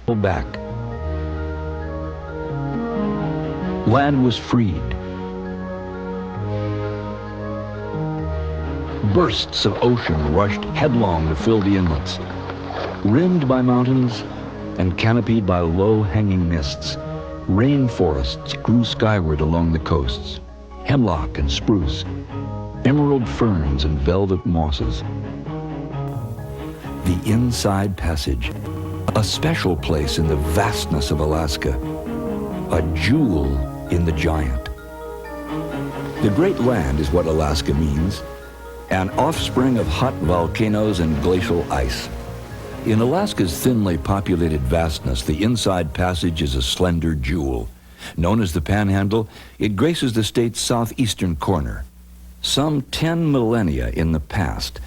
Back. Land was freed. Bursts of ocean rushed headlong to fill the inlets. Rimmed by mountains and canopied by low-hanging mists, rainforests grew skyward along the coasts. Hemlock and spruce, emerald ferns and velvet mosses. The Inside Passage, a special place in the vastness of Alaska, a jewel in the giant. The Great Land is what Alaska means, an offspring of hot volcanoes and glacial ice. In Alaska's thinly populated vastness, the Inside Passage is a slender jewel. Known as the Panhandle, it graces the state's southeastern corner. Some 10 millennia in the past,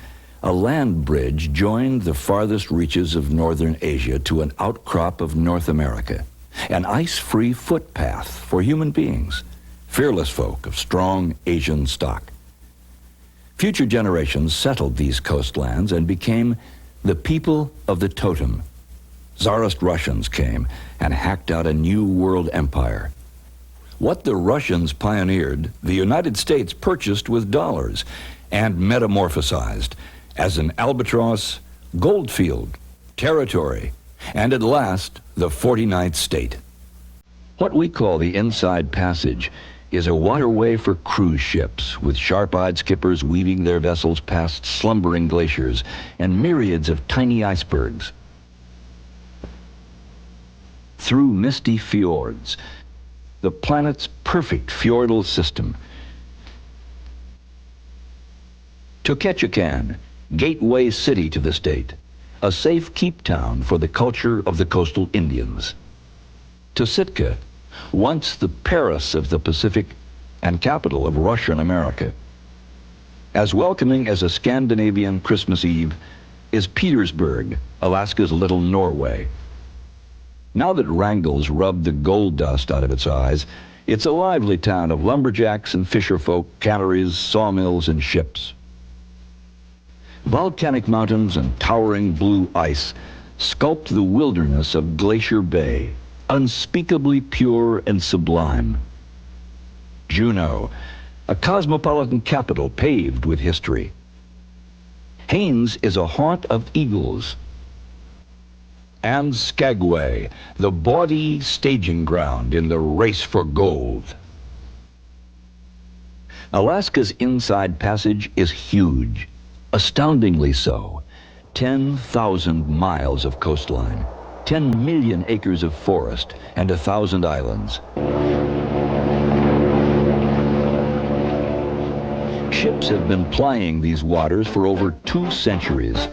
a land bridge joined the farthest reaches of northern Asia to an outcrop of North America, an ice-free footpath for human beings, fearless folk of strong Asian stock. Future generations settled these coastlands and became the people of the totem. Tsarist Russians came and hacked out a new world empire. What the Russians pioneered, the United States purchased with dollars and metamorphosized as an albatross, goldfield, territory, and at last, the 49th state. What we call the Inside Passage is a waterway for cruise ships, with sharp-eyed skippers weaving their vessels past slumbering glaciers and myriads of tiny icebergs. Through misty fjords, the planet's perfect fjordal system. To Ketchikan, gateway city to the state, a safe keep town for the culture of the coastal Indians. To Sitka, once the Paris of the Pacific and capital of Russian America. As welcoming as a Scandinavian Christmas Eve is Petersburg, Alaska's little Norway. Now that Wrangell's rubbed the gold dust out of its eyes, it's a lively town of lumberjacks and fisherfolk, canneries, sawmills, and ships. Volcanic mountains and towering blue ice sculpt the wilderness of Glacier Bay, unspeakably pure and sublime. Juneau, a cosmopolitan capital paved with history. Haines is a haunt of eagles. And Skagway, the bawdy staging ground in the race for gold. Alaska's Inside Passage is huge. Astoundingly so. 10,000 miles of coastline, 10 million acres of forest, and 1,000 islands. Ships have been plying these waters for over 2 centuries.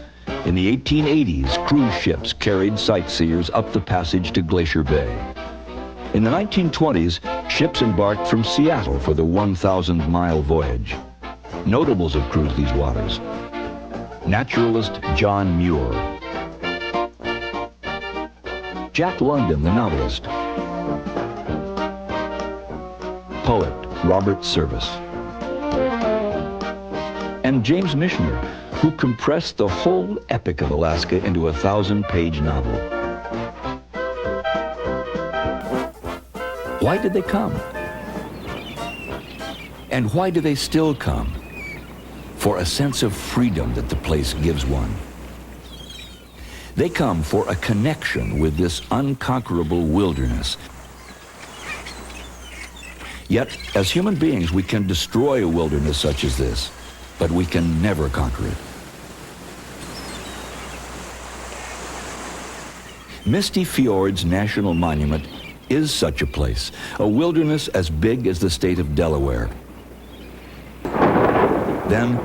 In the 1880s, cruise ships carried sightseers up the passage to Glacier Bay. In the 1920s, ships embarked from Seattle for the 1,000-mile voyage. Notables have cruised these waters. Naturalist John Muir, Jack London, the novelist, poet Robert Service, and James Michener, who compressed the whole epic of Alaska into a 1,000-page novel. Why did they come? And why do they still come? For a sense of freedom that the place gives one. They come for a connection with this unconquerable wilderness. Yet, as human beings, we can destroy a wilderness such as this. but we can never conquer it. Misty Fjords National Monument is such a place, a wilderness as big as the state of Delaware. Then,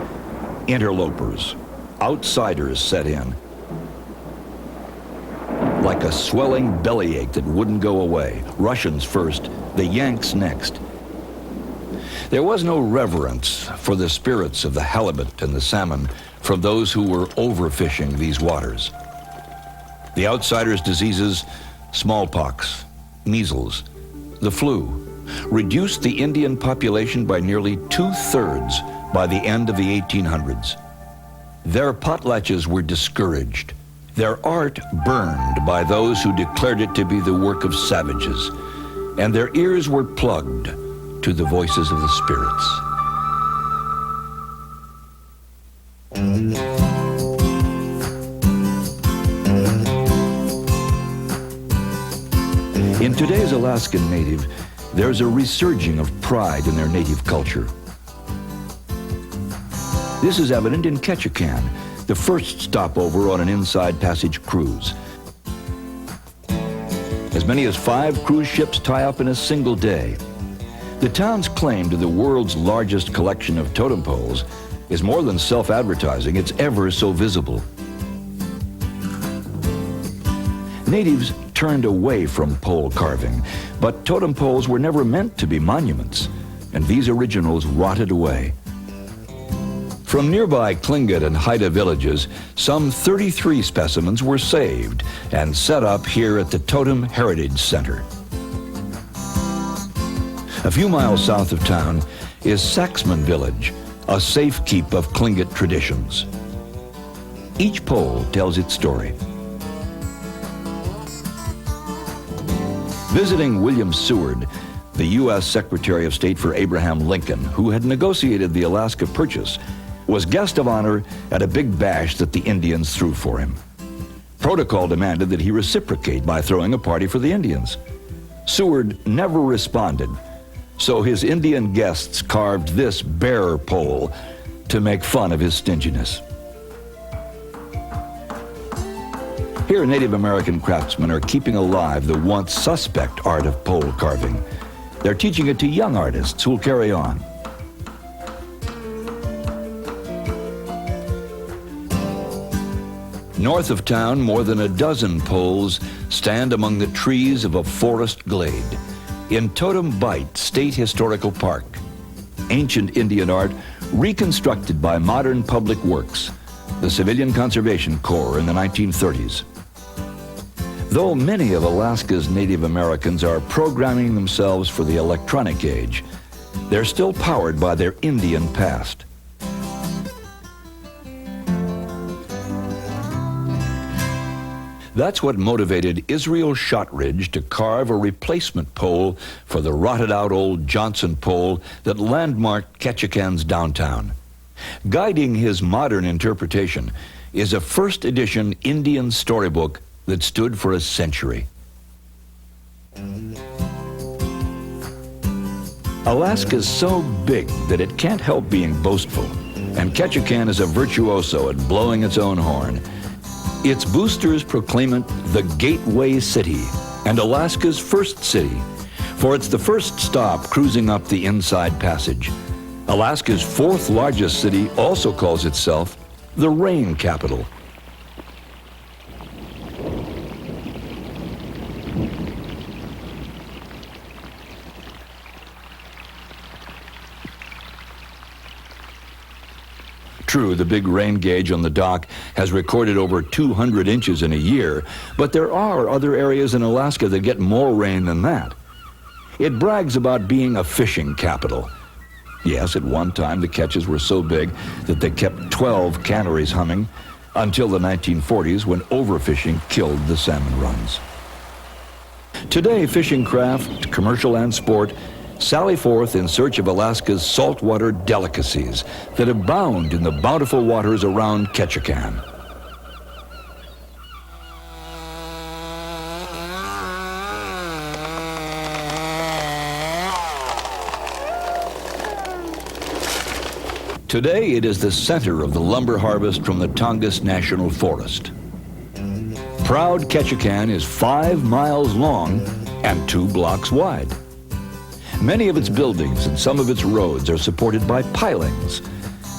interlopers, outsiders set in. Like a swelling bellyache that wouldn't go away. Russians first, the Yanks next. There was no reverence for the spirits of the halibut and the salmon from those who were overfishing these waters. The outsiders' diseases, smallpox, measles, the flu, reduced the Indian population by nearly 2/3 by the end of the 1800s. Their potlatches were discouraged, their art burned by those who declared it to be the work of savages, and their ears were plugged to the voices of the spirits. In today's Alaskan Native, there's a resurging of pride in their native culture. This is evident in Ketchikan, the first stopover on an Inside Passage cruise. As many as 5 cruise ships tie up in a single day. The town's claim to the world's largest collection of totem poles is more than self-advertising, it's ever so visible. Natives turned away from pole carving, but totem poles were never meant to be monuments, and these originals rotted away. From nearby Tlingit and Haida villages, some 33 specimens were saved and set up here at the Totem Heritage Center. A few miles south of town is Saxman Village, a safekeep of Tlingit traditions. Each pole tells its story. Visiting William Seward, the U.S. Secretary of State for Abraham Lincoln, who had negotiated the Alaska Purchase, was guest of honor at a big bash that the Indians threw for him. Protocol demanded that he reciprocate by throwing a party for the Indians. Seward never responded, so his Indian guests carved this bear pole to make fun of his stinginess. Here, Native American craftsmen are keeping alive the once suspect art of pole carving. They're teaching it to young artists who'll carry on. North of town, more than a dozen poles stand among the trees of a forest glade in Totem Bight State Historical Park. Ancient Indian art reconstructed by modern public works, the Civilian Conservation Corps in the 1930s. Though many of Alaska's Native Americans are programming themselves for the electronic age, they're still powered by their Indian past. That's what motivated Israel Shotridge to carve a replacement pole for the rotted-out old Johnson pole that landmarked Ketchikan's downtown. Guiding his modern interpretation is a first-edition Indian storybook that stood for a century. Alaska's so big that it can't help being boastful, and Ketchikan is a virtuoso at blowing its own horn. Its boosters proclaim it the Gateway City and Alaska's first city, for it's the first stop cruising up the Inside Passage. Alaska's 4th largest city also calls itself the Rain Capital. True, the big rain gauge on the dock has recorded over 200 inches in a year, but there are other areas in Alaska that get more rain than that. It brags about being a fishing capital. Yes, at one time the catches were so big that they kept 12 canneries humming until the 1940s when overfishing killed the salmon runs. Today, fishing craft, commercial and sport, sally forth in search of Alaska's saltwater delicacies that abound in the bountiful waters around Ketchikan. Today, it is the center of the lumber harvest from the Tongass National Forest. Proud Ketchikan is 5 miles long and 2 blocks wide. Many of its buildings and some of its roads are supported by pilings.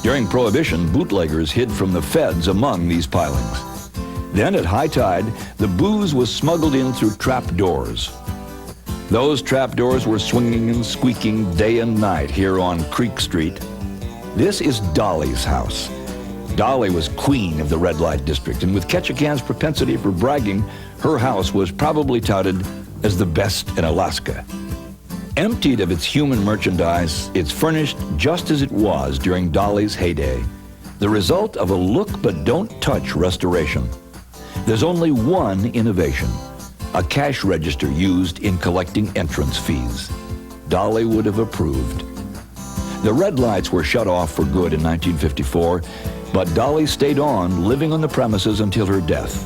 During Prohibition, bootleggers hid from the feds among these pilings. Then, at high tide, the booze was smuggled in through trap doors. Those trap doors were swinging and squeaking day and night here on Creek Street. This is Dolly's house. Dolly was queen of the red light district, and with Ketchikan's propensity for bragging, her house was probably touted as the best in Alaska. Emptied of its human merchandise, it's furnished just as it was during Dolly's heyday, the result of a look-but-don't-touch restoration. There's only one innovation, a cash register used in collecting entrance fees. Dolly would have approved. The red lights were shut off for good in 1954, but Dolly stayed on, living on the premises until her death.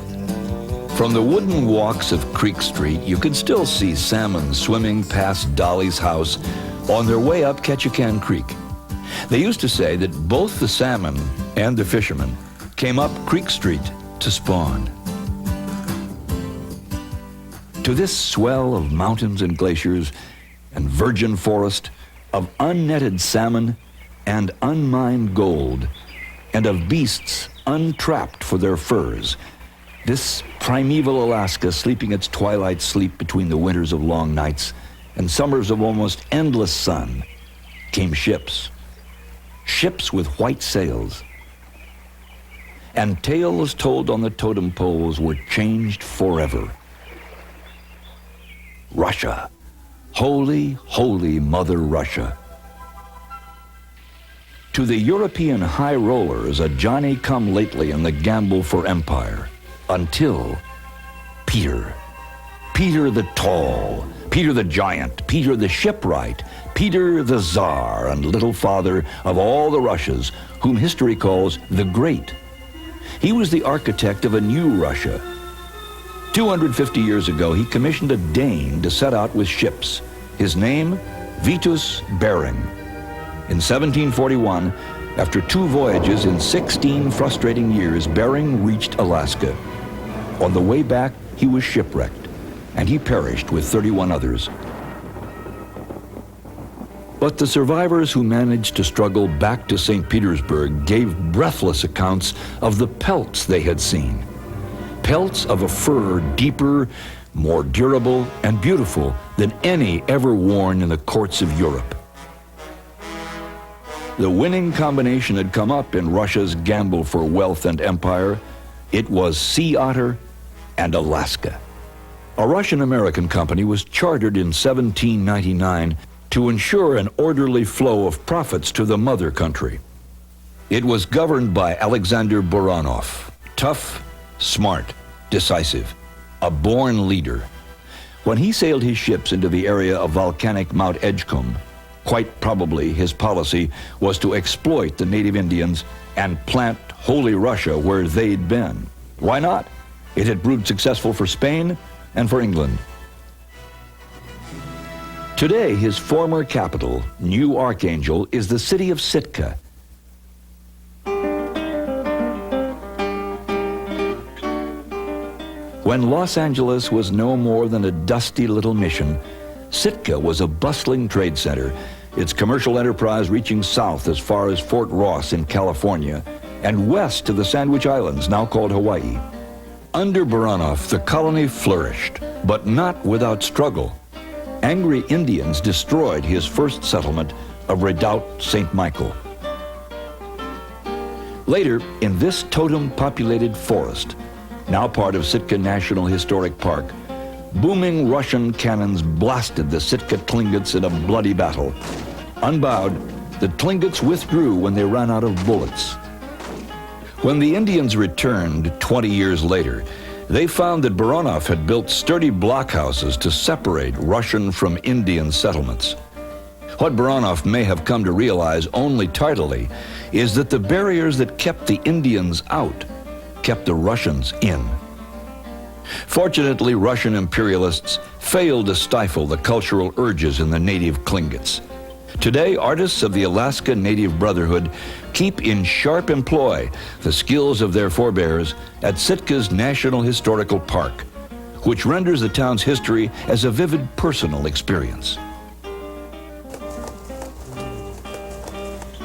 From the wooden walks of Creek Street, you can still see salmon swimming past Dolly's house on their way up Ketchikan Creek. They used to say that both the salmon and the fishermen came up Creek Street to spawn. To this swell of mountains and glaciers and virgin forest, of unnetted salmon and unmined gold, and of beasts untrapped for their furs, this primeval Alaska sleeping its twilight sleep between the winters of long nights and summers of almost endless sun, came ships. Ships with white sails. And tales told on the totem poles were changed forever. Russia. Holy, holy Mother Russia. To the European high rollers, a Johnny-come-lately in the gamble for empire. Until Peter. Peter the Tall, Peter the Giant, Peter the Shipwright, Peter the Tsar, and little father of all the Russias, whom history calls the Great. He was the architect of a new Russia. 250 years ago, he commissioned a Dane to set out with ships. His name, Vitus Bering. In 1741, after 2 voyages in 16 frustrating years, Bering reached Alaska. On the way back, he was shipwrecked, and he perished with 31 others. But the survivors who managed to struggle back to St. Petersburg gave breathless accounts of the pelts they had seen. Pelts of a fur deeper, more durable, and beautiful than any ever worn in the courts of Europe. The winning combination had come up in Russia's gamble for wealth and empire. It was sea otter and Alaska. A Russian-American company was chartered in 1799 to ensure an orderly flow of profits to the mother country. It was governed by Alexander Buranov, tough, smart, decisive, a born leader. When he sailed his ships into the area of volcanic Mount Edgecombe, quite probably his policy was to exploit the native Indians and plant Holy Russia where they'd been. Why not? It had proved successful for Spain and for England. Today, his former capital, New Archangel, is the city of Sitka. When Los Angeles was no more than a dusty little mission, Sitka was a bustling trade center, its commercial enterprise reaching south as far as Fort Ross in California and west to the Sandwich Islands, now called Hawaii. Under Buranov, the colony flourished, but not without struggle. Angry Indians destroyed his first settlement of Redoubt St. Michael. Later, in this totem-populated forest, now part of Sitka National Historic Park, booming Russian cannons blasted the Sitka Tlingits in a bloody battle. Unbowed, the Tlingits withdrew when they ran out of bullets. When the Indians returned 20 years later, they found that Buranov had built sturdy blockhouses to separate Russian from Indian settlements. What Buranov may have come to realize only tardily is that the barriers that kept the Indians out kept the Russians in. Fortunately, Russian imperialists failed to stifle the cultural urges in the native Tlingits. Today, artists of the Alaska Native Brotherhood keep in sharp employ the skills of their forebears at Sitka's National Historical Park, which renders the town's history as a vivid personal experience.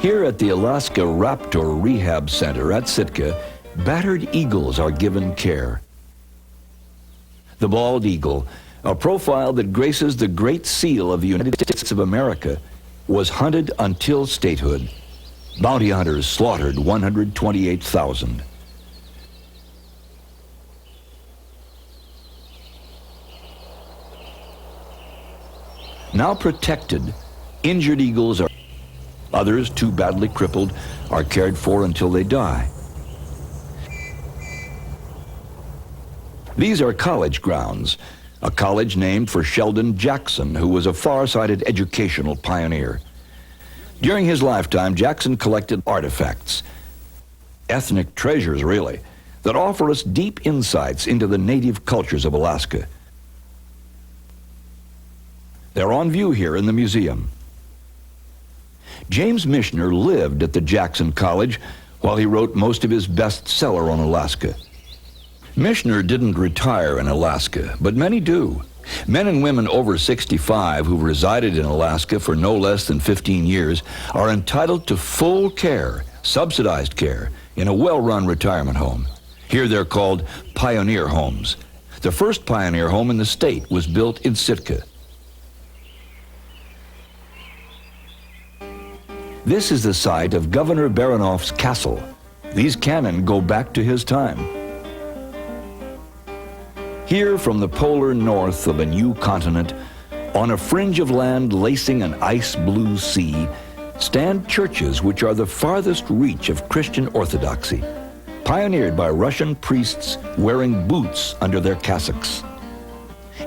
Here at the Alaska Raptor Rehab Center at Sitka, battered eagles are given care. The bald eagle, a profile that graces the Great Seal of the United States of America, was hunted until statehood. Bounty hunters slaughtered 128,000. Now protected, injured eagles are others, too badly crippled, are cared for until they die. These are college grounds, a college named for Sheldon Jackson, who was a far-sighted educational pioneer. During his lifetime, Jackson collected artifacts, ethnic treasures really, that offer us deep insights into the native cultures of Alaska. They're on view here in the museum. James Michener lived at the Jackson College while he wrote most of his bestseller on Alaska. Michener didn't retire in Alaska, but many do. Men and women over 65 who've resided in Alaska for no less than 15 years are entitled to full care, subsidized care, in a well-run retirement home. Here they're called pioneer homes. The first pioneer home in the state was built in Sitka. This is the site of Governor Baranoff's castle. These cannon go back to his time. Here from the polar north of a new continent, on a fringe of land lacing an ice-blue sea, stand churches which are the farthest reach of Christian orthodoxy, pioneered by Russian priests wearing boots under their cassocks.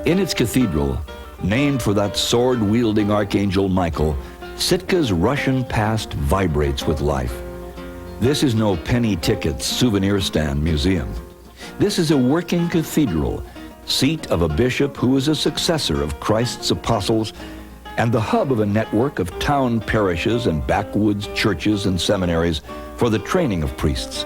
In its cathedral, named for that sword-wielding Archangel Michael, Sitka's Russian past vibrates with life. This is no penny ticket souvenir stand museum. This is a working cathedral, seat of a bishop who is a successor of Christ's apostles and the hub of a network of town parishes and backwoods churches and seminaries for the training of priests.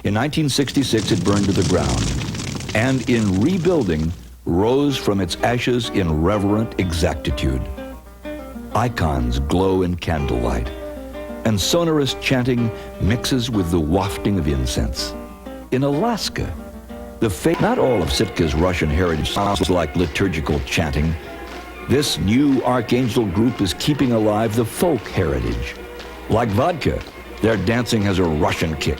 In 1966, it burned to the ground, and in rebuilding, rose from its ashes in reverent exactitude. Icons glow in candlelight, and sonorous chanting mixes with the wafting of incense. In Alaska, not all of Sitka's Russian heritage sounds like liturgical chanting. This new Archangel group is keeping alive the folk heritage. Like vodka, their dancing has a Russian kick.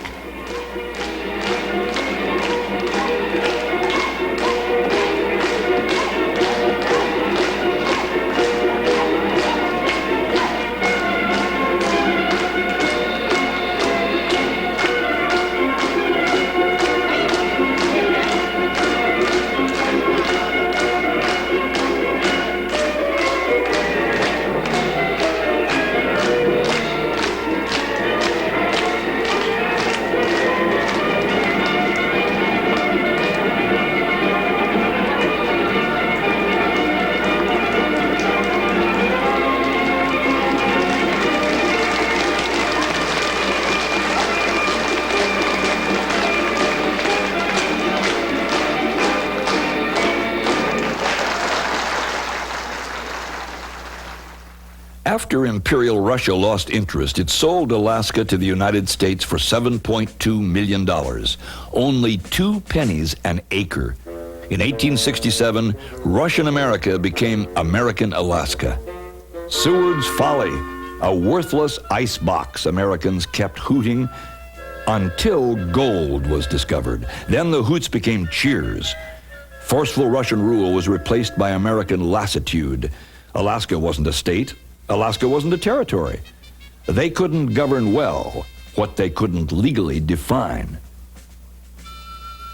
After Imperial Russia lost interest, it sold Alaska to the United States for $7.2 million, only 2 pennies an acre. In 1867, Russian America became American Alaska. Seward's Folly, a worthless ice box Americans kept hooting until gold was discovered. Then the hoots became cheers. Forceful Russian rule was replaced by American lassitude. Alaska wasn't a state. Alaska wasn't a territory. They couldn't govern well what they couldn't legally define.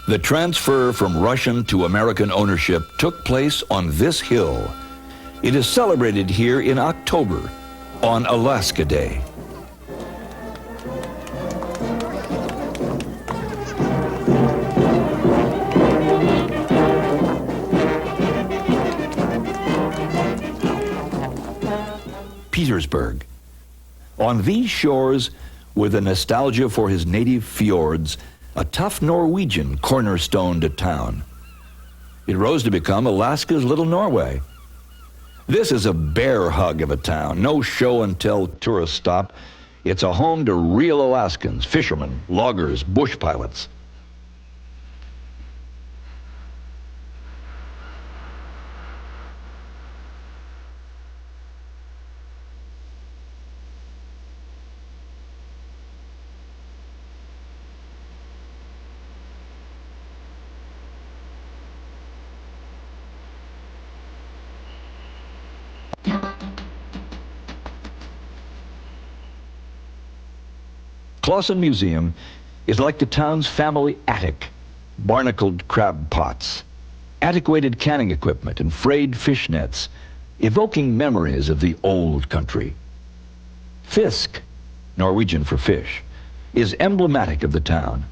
The transfer from Russian to American ownership took place on this hill. It is celebrated here in October on Alaska Day. Petersburg. On these shores, with a nostalgia for his native fjords, a tough Norwegian cornerstoned a town. It rose to become Alaska's little Norway. This is a bear hug of a town, no show and tell tourist stop. It's a home to real Alaskans, fishermen, loggers, bush pilots. Clawson Museum is like the town's family attic. Barnacled crab pots, antiquated canning equipment, and frayed fish nets, evoking memories of the old country. Fisk, Norwegian for fish, is emblematic of the town.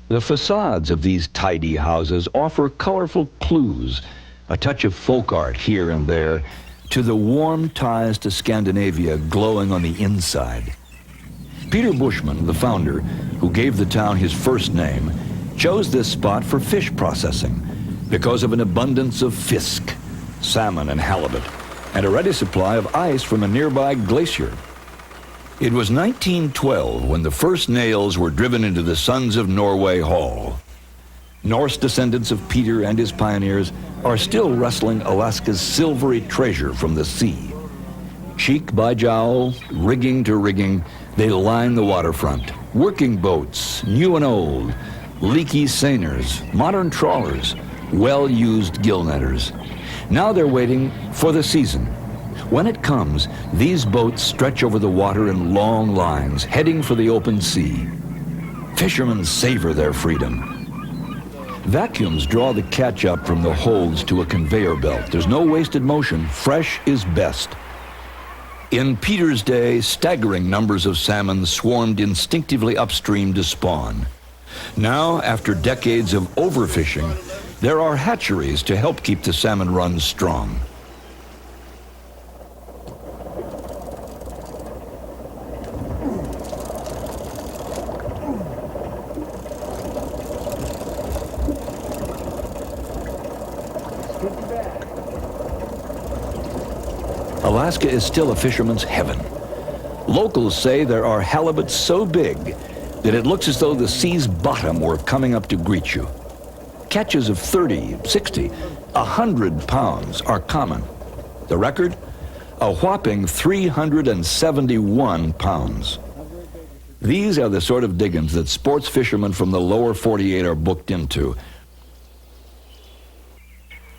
The facades of these tidy houses offer colorful clues, a touch of folk art here and there, to the warm ties to Scandinavia glowing on the inside. Peter Bushman, the founder, who gave the town his first name, chose this spot for fish processing because of an abundance of fisk, salmon and halibut, and a ready supply of ice from a nearby glacier. It was 1912 when the first nails were driven into the Sons of Norway Hall. Norse descendants of Peter and his pioneers are still wresting Alaska's silvery treasure from the sea. Cheek by jowl, rigging to rigging, they line the waterfront. Working boats, new and old, leaky seiners, modern trawlers, well-used gill netters. Now they're waiting for the season. When it comes, these boats stretch over the water in long lines, heading for the open sea. Fishermen savor their freedom. Vacuums draw the catch up from the holds to a conveyor belt. There's no wasted motion. Fresh is best. In Peter's day, staggering numbers of salmon swarmed instinctively upstream to spawn. Now, after decades of overfishing, there are hatcheries to help keep the salmon runs strong. Alaska is still a fisherman's heaven. Locals say there are halibut so big that it looks as though the sea's bottom were coming up to greet you. Catches of 30, 60, 100 pounds are common. The record? A whopping 371 pounds. These are the sort of diggings that sports fishermen from the lower 48 are booked into.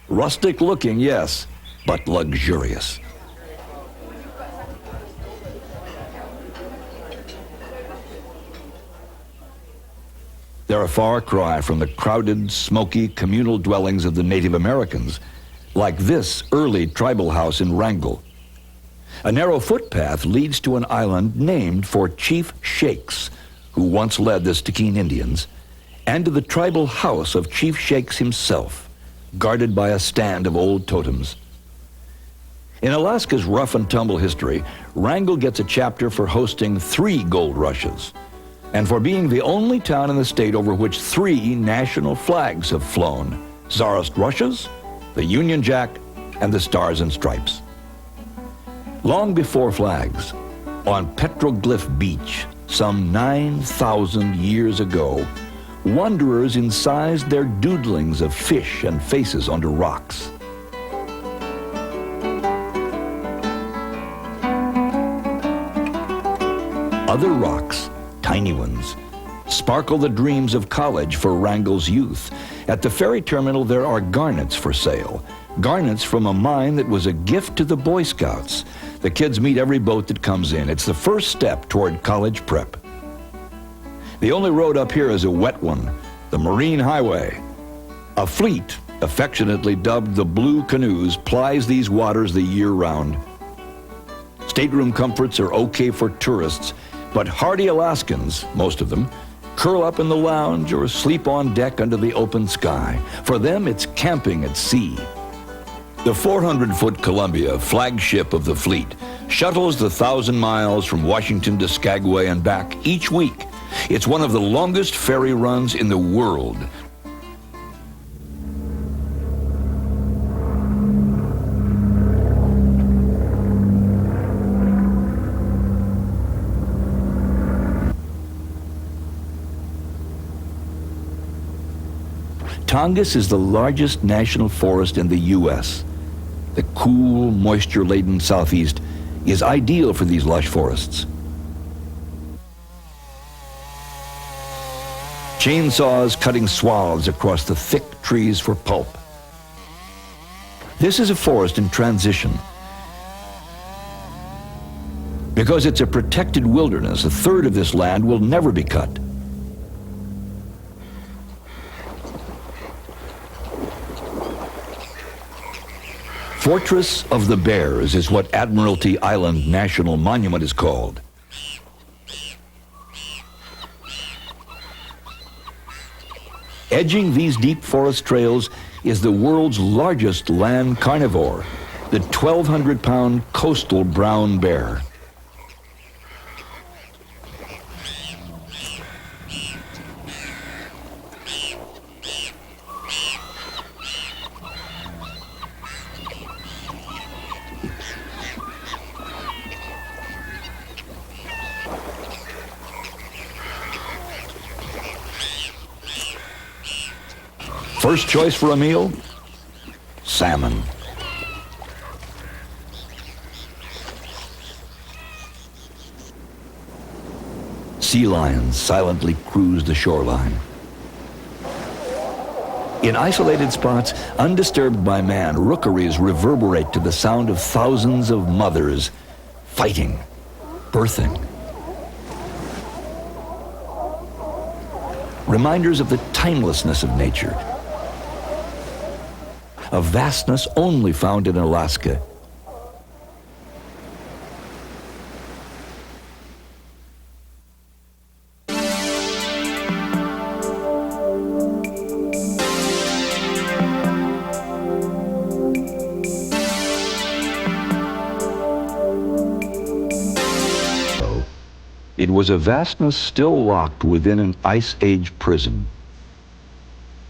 Rustic looking, yes, but luxurious. They're a far cry from the crowded, smoky, communal dwellings of the Native Americans, like this early tribal house in Wrangell. A narrow footpath leads to an island named for Chief Shakes, who once led the Stickeen Indians, and to the tribal house of Chief Shakes himself, guarded by a stand of old totems. In Alaska's rough and tumble history, Wrangell gets a chapter for hosting 3 gold rushes, and for being the only town in the state over which 3 national flags have flown: Tsarist Russia's, the Union Jack, and the Stars and Stripes. Long before flags, on Petroglyph Beach, some 9,000 years ago, wanderers incised their doodlings of fish and faces onto rocks. Other rocks, tiny ones, sparkle the dreams of college for Wrangell's youth. At the ferry terminal, there are garnets for sale. Garnets from a mine that was a gift to the Boy Scouts. The kids meet every boat that comes in. It's the first step toward college prep. The only road up here is a wet one, the Marine Highway. A fleet, affectionately dubbed the Blue Canoes, plies these waters the year round. Stateroom comforts are okay for tourists, but hardy Alaskans, most of them, curl up in the lounge or sleep on deck under the open sky. For them, it's camping at sea. The 400-foot Columbia, flagship of the fleet, shuttles the 1,000 miles from Washington to Skagway and back each week. It's one of the longest ferry runs in the world. Tongass is the largest national forest in the U.S. The cool, moisture-laden southeast is ideal for these lush forests. Chainsaws cutting swaths across the thick trees for pulp. This is a forest in transition. Because it's a protected wilderness, a third of this land will never be cut. Fortress of the Bears is what Admiralty Island National Monument is called. Edging these deep forest trails is the world's largest land carnivore, the 1,200-pound coastal brown bear. First choice for a meal? Salmon. Sea lions silently cruise the shoreline. In isolated spots, undisturbed by man, rookeries reverberate to the sound of thousands of mothers fighting, birthing. Reminders of the timelessness of nature, a vastness only found in Alaska. It was a vastness still locked within an ice age prison.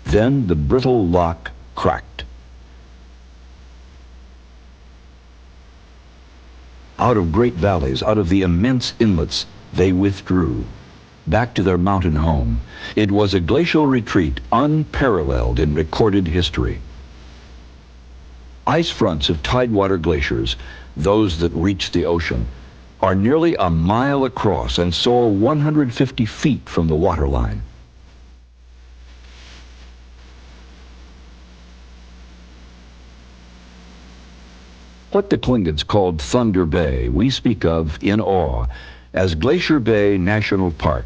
Then the brittle lock cracked. Out of great valleys, out of the immense inlets, they withdrew, back to their mountain home. It was a glacial retreat unparalleled in recorded history. Ice fronts of tidewater glaciers, those that reach the ocean, are nearly a mile across and soar 150 feet from the waterline. What the Klingons called Thunder Bay, we speak of in awe as Glacier Bay National Park.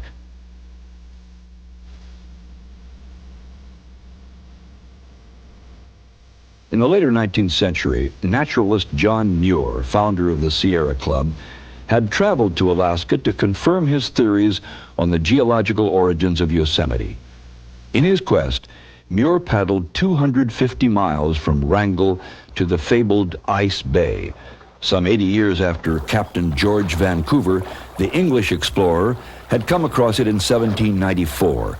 In the later 19th century, naturalist John Muir, founder of the Sierra Club, had traveled to Alaska to confirm his theories on the geological origins of Yosemite. In his quest, Muir paddled 250 miles from Wrangell to the fabled Ice Bay. Some 80 years after Captain George Vancouver, the English explorer, had come across it in 1794,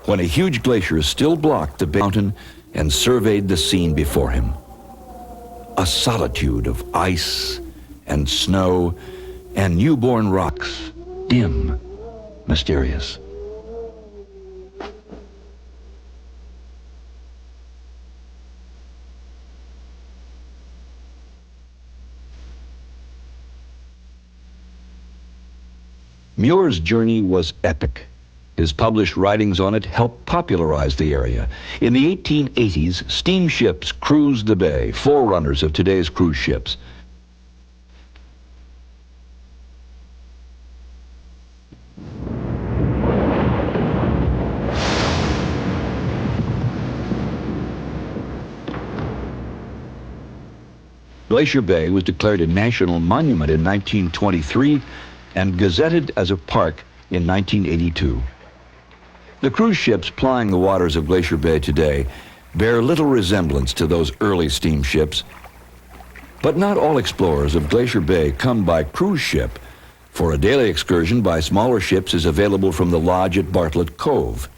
when a huge glacier still blocked the mountain and surveyed the scene before him. A solitude of ice and snow and newborn rocks, dim, mysterious. Muir's journey was epic. His published writings on it helped popularize the area. In the 1880s, steamships cruised the bay, forerunners of today's cruise ships. Glacier Bay was declared a national monument in 1923 and gazetted as a park in 1982. The cruise ships plying the waters of Glacier Bay today bear little resemblance to those early steamships. But not all explorers of Glacier Bay come by cruise ship, for a daily excursion by smaller ships is available from the lodge at Bartlett Cove.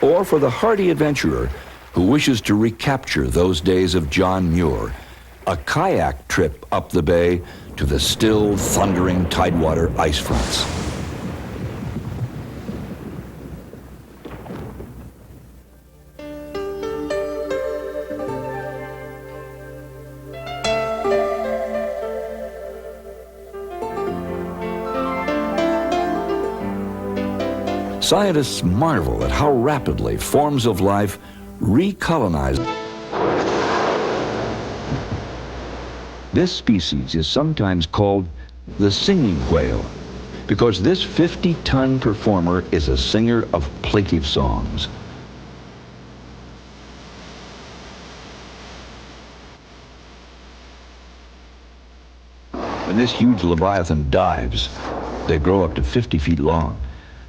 Or for the hardy adventurer who wishes to recapture those days of John Muir, a kayak trip up the bay to the still, thundering tidewater ice fronts. Scientists marvel at how rapidly forms of life recolonize. This species is sometimes called the singing whale because this 50-ton performer is a singer of plaintive songs. When this huge leviathan dives, they grow up to 50 feet long.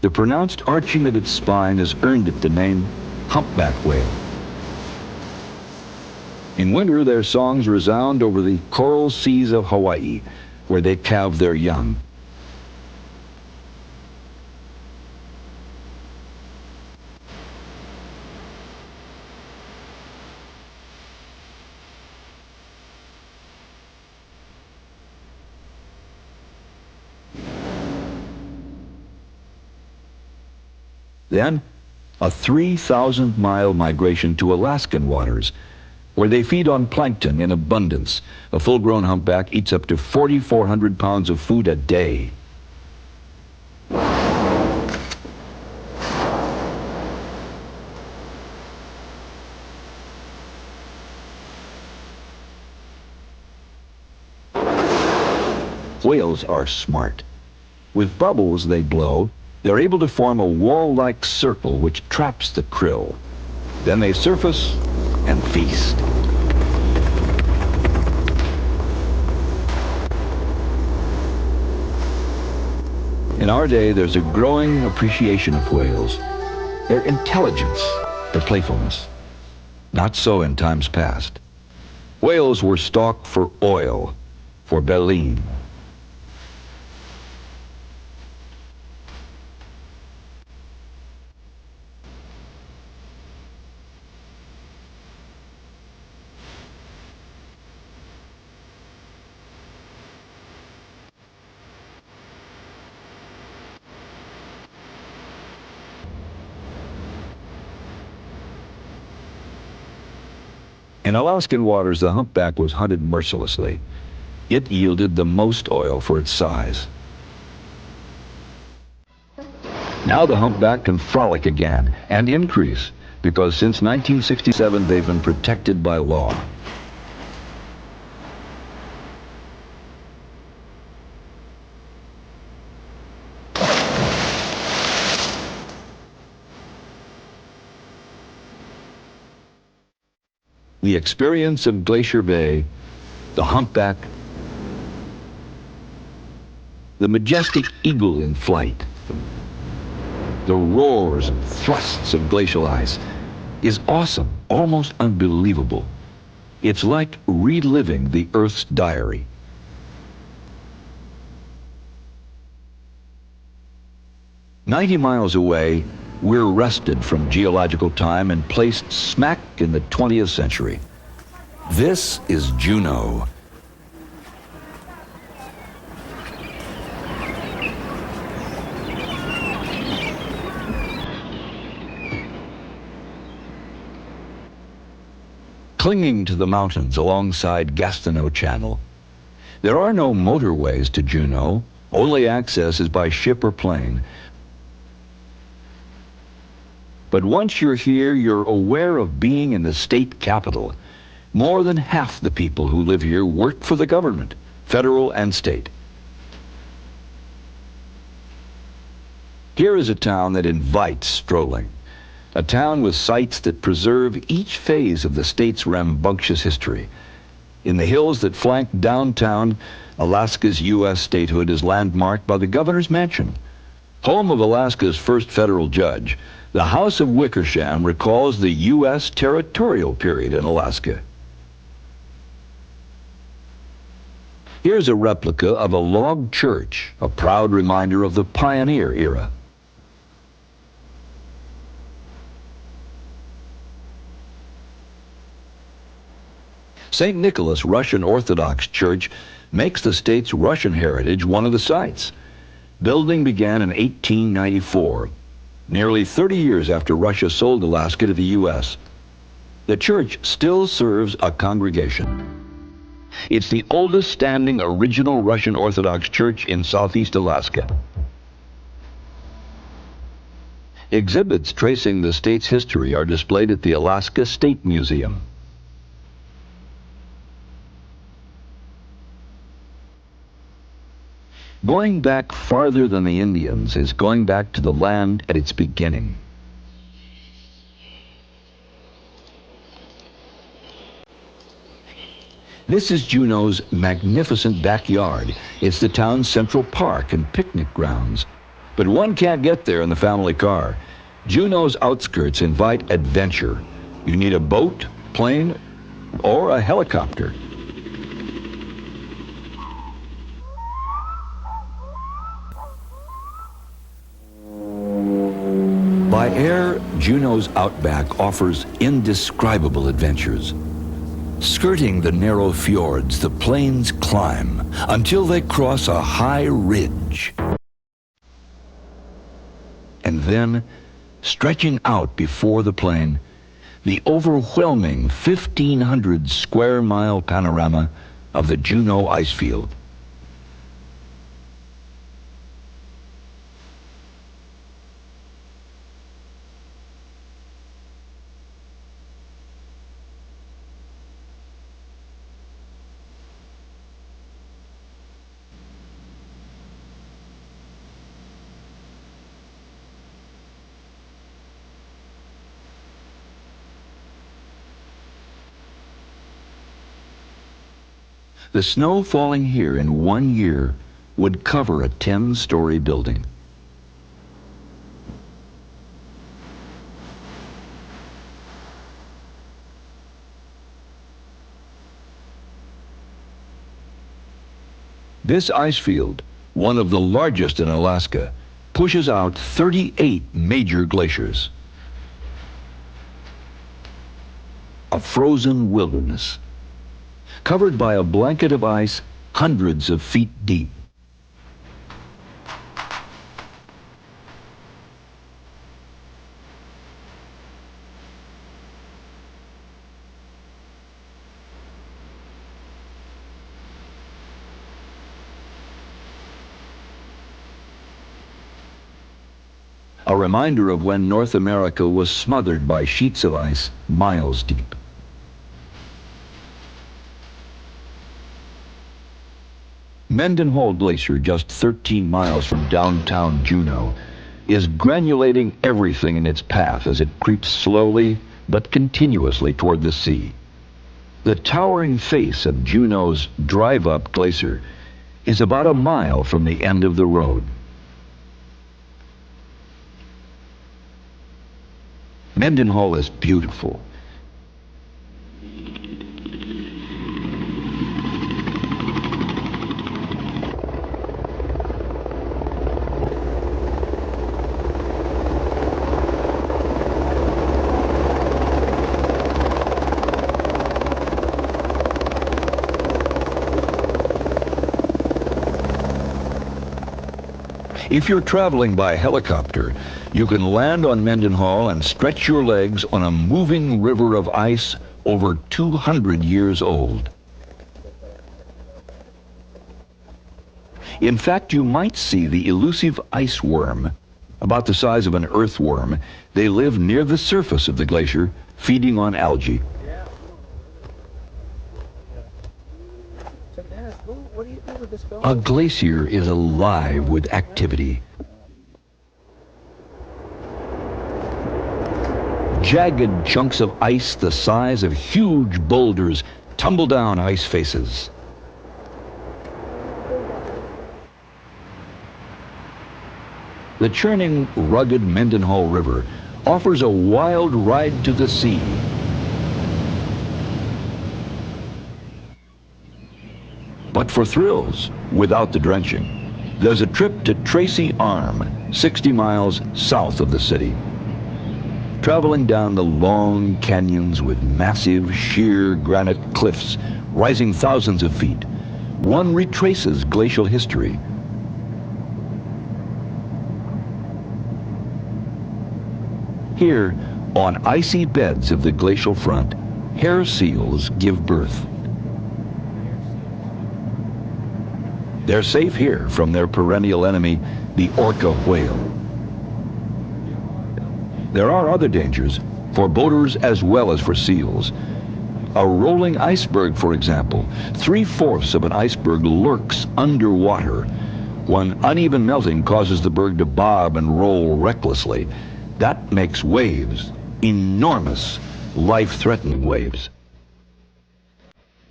The pronounced arching of its spine has earned it the name humpback whale. In winter, their songs resound over the coral seas of Hawaii, where they calve their young. Then, a 3,000-mile migration to Alaskan waters, where they feed on plankton in abundance. A full-grown humpback eats up to 4,400 pounds of food a day. Whales are smart. With bubbles they blow, they're able to form a wall-like circle which traps the krill. Then they surface and feast. In our day, there's a growing appreciation of whales, their intelligence, their playfulness. Not so in times past. Whales were stocked for oil, for baleen. In Alaskan waters, the humpback was hunted mercilessly. It yielded the most oil for its size. Now the humpback can frolic again and increase because since 1967 they've been protected by law. The experience of Glacier Bay, the humpback, the majestic eagle in flight, the roars and thrusts of glacial ice is awesome, almost unbelievable. It's like reliving the Earth's diary. "90 miles away, we're wrested from geological time and placed smack in the 20th century. This is Juneau. Clinging to the mountains alongside Gastineau Channel. There are no motorways to Juneau. Only access is by ship or plane. But once you're here, you're aware of being in the state capital. More than half the people who live here work for the government, federal and state. Here is a town that invites strolling. A town with sites that preserve each phase of the state's rambunctious history. In the hills that flank downtown, Alaska's U.S. statehood is landmarked by the governor's mansion, Home of Alaska's first federal judge, the House of Wickersham recalls the U.S. territorial period in Alaska. Here's a replica of a log church, a proud reminder of the pioneer era. St. Nicholas Russian Orthodox Church makes the state's Russian heritage one of the sites. Building began in 1894, nearly 30 years after Russia sold Alaska to the U.S. The church still serves a congregation. It's the oldest standing original Russian Orthodox church in southeast Alaska. Exhibits tracing the state's history are displayed at the Alaska State Museum. Going back farther than the Indians is going back to the land at its beginning. This is Juneau's magnificent backyard. It's the town's central park and picnic grounds. But one can't get there in the family car. Juneau's outskirts invite adventure. You need a boat, plane, or a helicopter. By air, Juneau's outback offers indescribable adventures. Skirting the narrow fjords, the planes climb until they cross a high ridge. And then, stretching out before the plain, the overwhelming 1,500 square mile panorama of the Juneau ice field. The snow falling here in 1 year would cover a 10-story building. This ice field, one of the largest in Alaska, pushes out 38 major glaciers. A frozen wilderness, covered by a blanket of ice hundreds of feet deep. A reminder of when North America was smothered by sheets of ice miles deep. Mendenhall Glacier, just 13 miles from downtown Juneau, is granulating everything in its path as it creeps slowly but continuously toward the sea. The towering face of Juneau's drive-up glacier is about a mile from the end of the road. Mendenhall is beautiful. If you're traveling by helicopter, you can land on Mendenhall and stretch your legs on a moving river of ice over 200 years old. In fact, you might see the elusive ice worm. About the size of an earthworm, they live near the surface of the glacier, feeding on algae. A glacier is alive with activity. Jagged chunks of ice the size of huge boulders tumble down ice faces. The churning, rugged Mendenhall River offers a wild ride to the sea. But for thrills, without the drenching, there's a trip to Tracy Arm, 60 miles south of the city. Traveling down the long canyons with massive, sheer granite cliffs rising thousands of feet, one retraces glacial history. Here, on icy beds of the glacial front, hair seals give birth. They're safe here from their perennial enemy, the orca whale. There are other dangers, for boaters as well as for seals. A rolling iceberg, for example. 3/4 of an iceberg lurks underwater. When uneven melting causes the berg to bob and roll recklessly, that makes waves, enormous, life-threatening waves.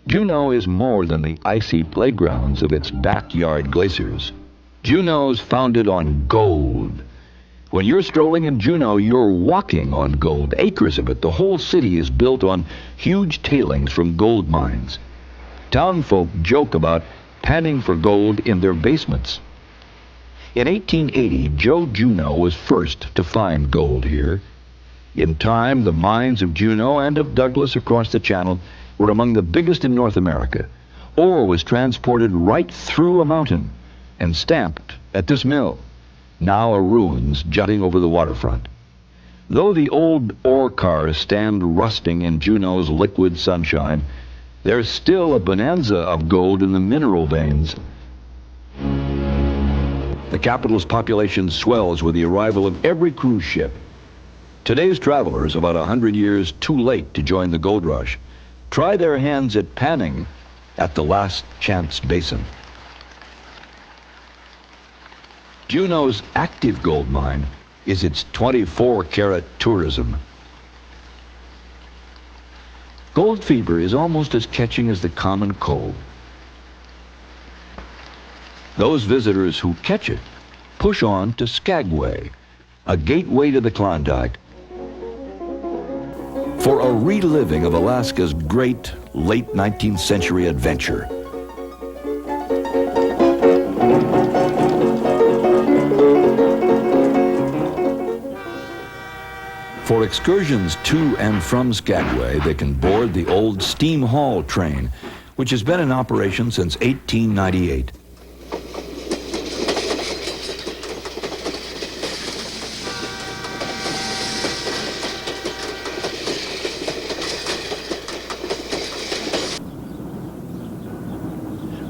Juneau is more than the icy playgrounds of its backyard glaciers. Juneau's founded on gold. When you're strolling in Juneau, you're walking on gold, acres of it. The whole city is built on huge tailings from gold mines. Townfolk joke about panning for gold in their basements. In 1880, Joe Juneau was first to find gold here. In time, the mines of Juneau and of Douglas across the channel were among the biggest in North America. Ore was transported right through a mountain and stamped at this mill, now a ruins jutting over the waterfront. Though the old ore cars stand rusting in Juneau's liquid sunshine, there's still a bonanza of gold in the mineral veins. The capital's population swells with the arrival of every cruise ship. Today's travelers, about 100 years too late to join the gold rush, try their hands at panning at the Last Chance Basin. Juneau's active gold mine is its 24-carat tourism. Gold fever is almost as catching as the common cold. Those visitors who catch it push on to Skagway, a gateway to the Klondike, for a reliving of Alaska's great late 19th century adventure. For excursions to and from Skagway, they can board the old steam haul train, which has been in operation since 1898.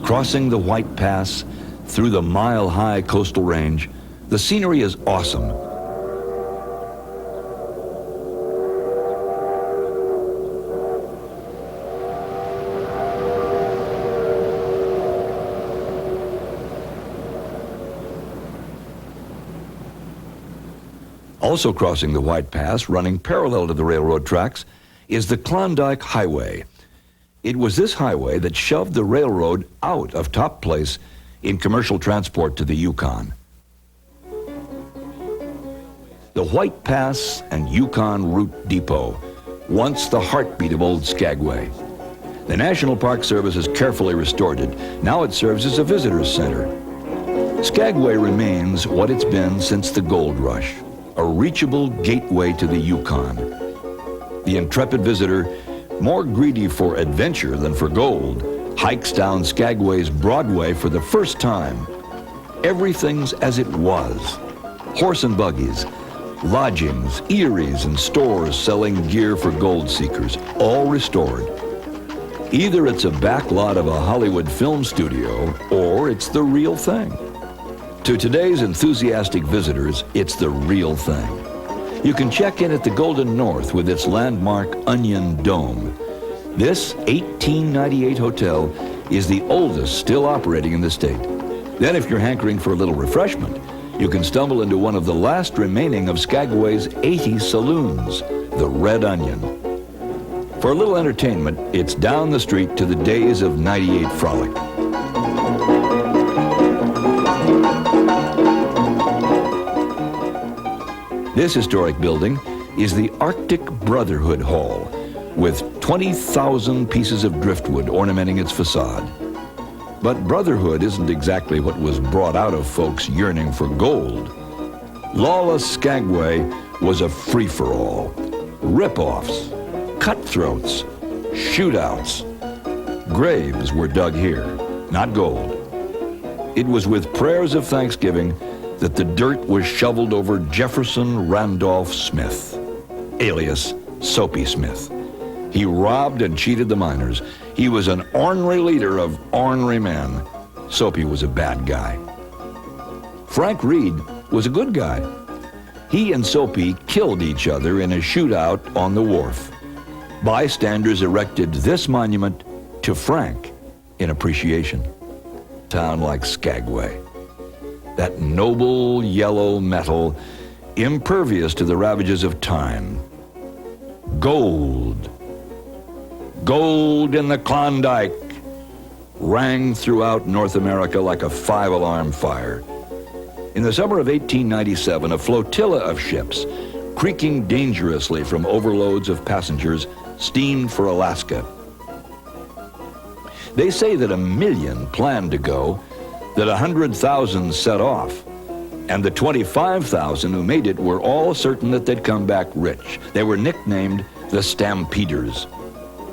Crossing the White Pass through the mile-high coastal range, the scenery is awesome. Also crossing the White Pass, running parallel to the railroad tracks, is the Klondike Highway. It was this highway that shoved the railroad out of top place in commercial transport to the Yukon. The White Pass and Yukon Route Depot, once the heartbeat of old Skagway. The National Park Service has carefully restored it. Now it serves as a visitor's center. Skagway remains what it's been since the gold rush, a reachable gateway to the Yukon. The intrepid visitor, more greedy for adventure than for gold, hikes down Skagway's Broadway for the first time. Everything's as it was. Horse and buggies, lodgings, eateries, and stores selling gear for gold seekers, all restored. Either it's a backlot of a Hollywood film studio, or it's the real thing. To today's enthusiastic visitors, it's the real thing. You can check in at the Golden North with its landmark Onion Dome. This 1898 hotel is the oldest still operating in the state. Then if you're hankering for a little refreshment, you can stumble into one of the last remaining of Skagway's 80 saloons, the Red Onion. For a little entertainment, it's down the street to the days of 98 Frolic. This historic building is the Arctic Brotherhood Hall, with 20,000 pieces of driftwood ornamenting its facade. But brotherhood isn't exactly what was brought out of folks yearning for gold. Lawless Skagway was a free-for-all. Rip-offs, cutthroats, shootouts. Graves were dug here, not gold. It was with prayers of thanksgiving that the dirt was shoveled over Jefferson Randolph Smith, alias Soapy Smith. He robbed and cheated the miners. He was an ornery leader of ornery men. Soapy was a bad guy. Frank Reed was a good guy. He and Soapy killed each other in a shootout on the wharf. Bystanders erected this monument to Frank in appreciation. Town like Skagway. That noble yellow metal, impervious to the ravages of time. Gold. Gold in the Klondike rang throughout North America like a five-alarm fire. In the summer of 1897, a flotilla of ships, creaking dangerously from overloads of passengers, steamed for Alaska. They say that 1 million planned to go, that 100,000 set off, and the 25,000 who made it were all certain that they'd come back rich. They were nicknamed the Stampeders.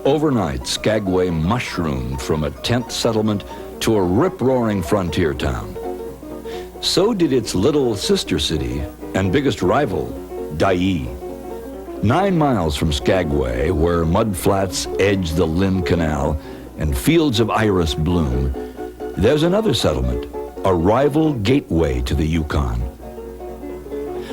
Overnight, Skagway mushroomed from a tent settlement to a rip-roaring frontier town. So did its little sister city and biggest rival, Dyea. 9 miles from Skagway, where mudflats edge the Lynn Canal and fields of iris bloom, there's another settlement, a rival gateway to the Yukon.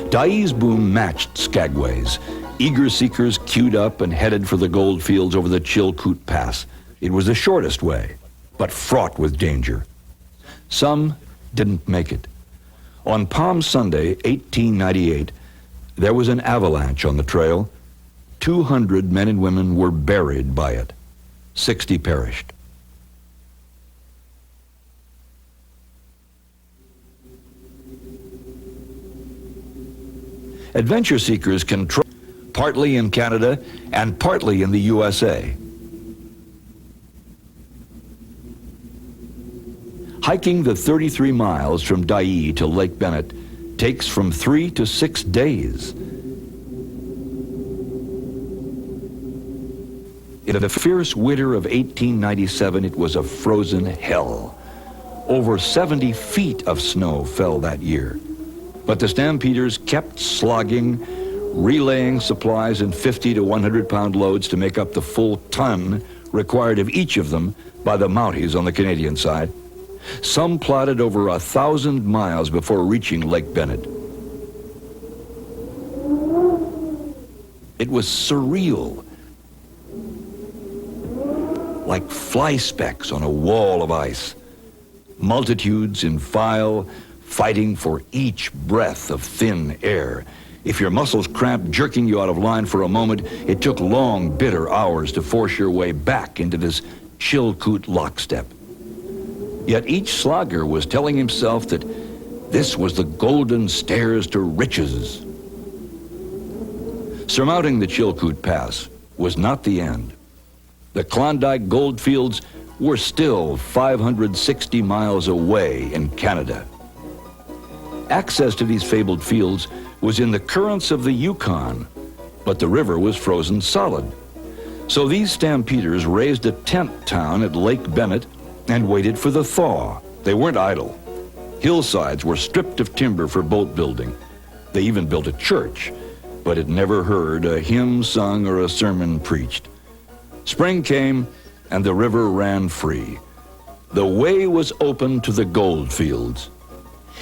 Dyea's boom matched Skagway's. Eager seekers queued up and headed for the gold fields over the Chilkoot Pass. It was the shortest way, but fraught with danger. Some didn't make it. On Palm Sunday, 1898, there was an avalanche on the trail. 200 men and women were buried by it. 60 perished. Adventure seekers can partly in Canada and partly in the USA. Hiking the 33 miles from Dyea to Lake Bennett takes from 3 to 6 days. In the fierce winter of 1897, it was a frozen hell. Over 70 feet of snow fell that year. But the Stampeders kept slogging, relaying supplies in 50 to 100-pound loads to make up the full ton required of each of them by the Mounties on the Canadian side. Some plodded over 1,000 miles before reaching Lake Bennett. It was surreal, like fly specks on a wall of ice. Multitudes in file, fighting for each breath of thin air. If your muscles cramped, jerking you out of line for a moment, it took long, bitter hours to force your way back into this Chilkoot lockstep. Yet each slogger was telling himself that this was the golden stairs to riches. Surmounting the Chilkoot Pass was not the end. The Klondike goldfields were still 560 miles away in Canada. Access to these fabled fields was in the currents of the Yukon, but the river was frozen solid. So these stampeders raised a tent town at Lake Bennett and waited for the thaw. They weren't idle. Hillsides were stripped of timber for boat building. They even built a church, but it never heard a hymn sung or a sermon preached. Spring came, and the river ran free. The way was open to the gold fields.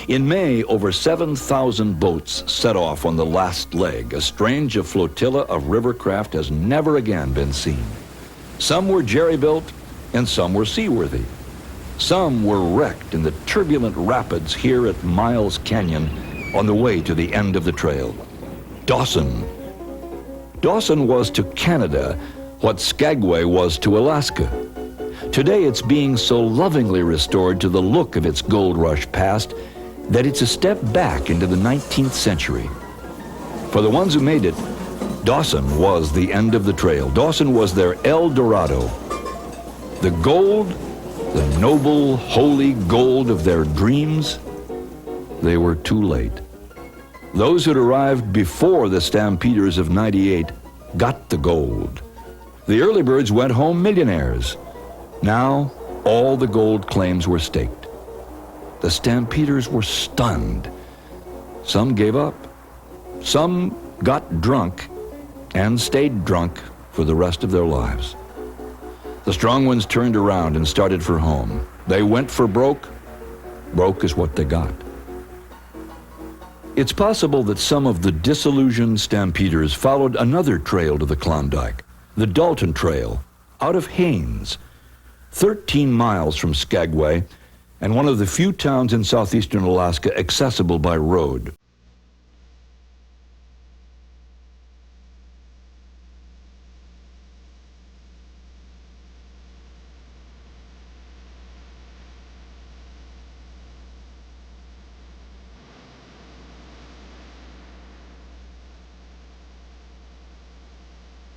In May, over 7,000 boats set off on the last leg. A strange flotilla of rivercraft has never again been seen. Some were jerry-built, and some were seaworthy. Some were wrecked in the turbulent rapids here at Miles Canyon on the way to the end of the trail. Dawson. Dawson was to Canada what Skagway was to Alaska. Today it's being so lovingly restored to the look of its gold rush past that it's a step back into the 19th century. For the ones who made it, Dawson was the end of the trail. Dawson was their El Dorado. The gold, the noble, holy gold of their dreams, they were too late. Those who'd arrived before the Stampeders of '98 got the gold. The early birds went home millionaires. Now, all the gold claims were staked. The Stampeders were stunned. Some gave up. Some got drunk and stayed drunk for the rest of their lives. The strong ones turned around and started for home. They went for broke. Broke is what they got. It's possible that some of the disillusioned Stampeders followed another trail to the Klondike, the Dalton Trail, out of Haines, 13 miles from Skagway, and one of the few towns in southeastern Alaska accessible by road.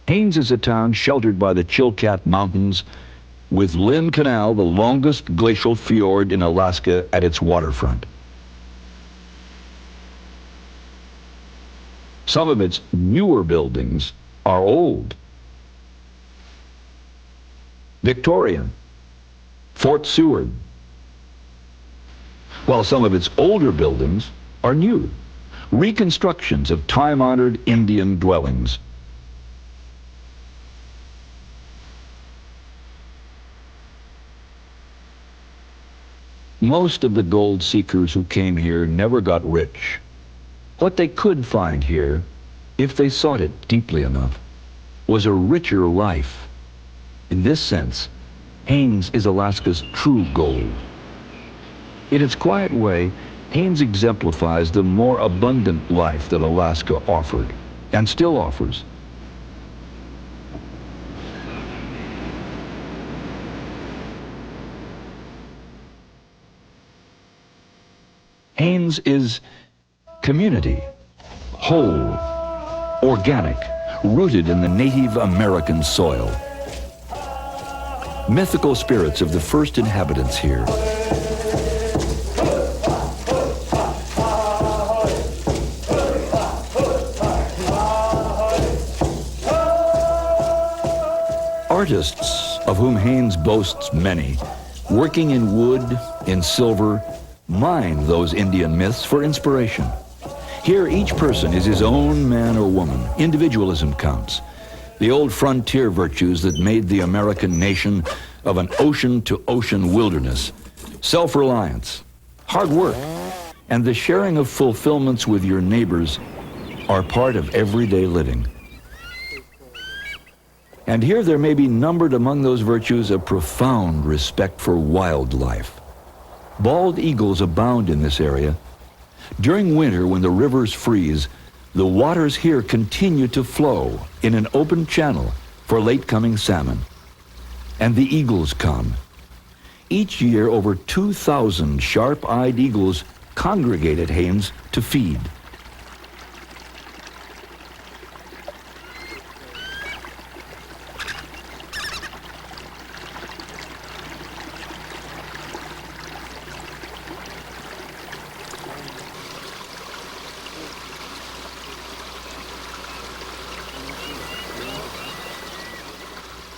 Haines is a town sheltered by the Chilkat Mountains, with Lynn Canal, the longest glacial fjord in Alaska, at its waterfront. Some of its newer buildings are old. Victorian, Fort Seward, while some of its older buildings are new, reconstructions of time-honored Indian dwellings. Most of the gold seekers who came here never got rich. What they could find here, if they sought it deeply enough, was a richer life. In this sense, Haines is Alaska's true gold. In its quiet way, Haines exemplifies the more abundant life that Alaska offered, and still offers. Haines is community, whole, organic, rooted in the Native American soil. Mythical spirits of the first inhabitants here. Artists, of whom Haines boasts many, working in wood, in silver, mine those Indian myths for inspiration. Here, each person is his own man or woman. Individualism counts. The old frontier virtues that made the American nation of an ocean-to-ocean wilderness. Self-reliance, hard work, and the sharing of fulfillments with your neighbors are part of everyday living. And here there may be numbered among those virtues a profound respect for wildlife. Bald eagles abound in this area. During winter, when the rivers freeze, the waters here continue to flow in an open channel for late-coming salmon. And the eagles come. Each year, over 2,000 sharp-eyed eagles congregate at Haines to feed.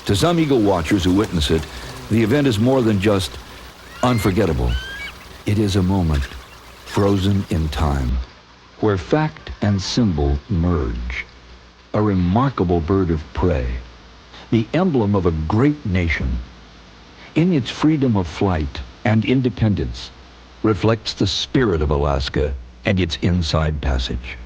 To some eagle watchers who witness it, the event is more than just unforgettable. It is a moment frozen in time, where fact and symbol merge. A remarkable bird of prey, the emblem of a great nation, in its freedom of flight and independence, reflects the spirit of Alaska and its inside passage.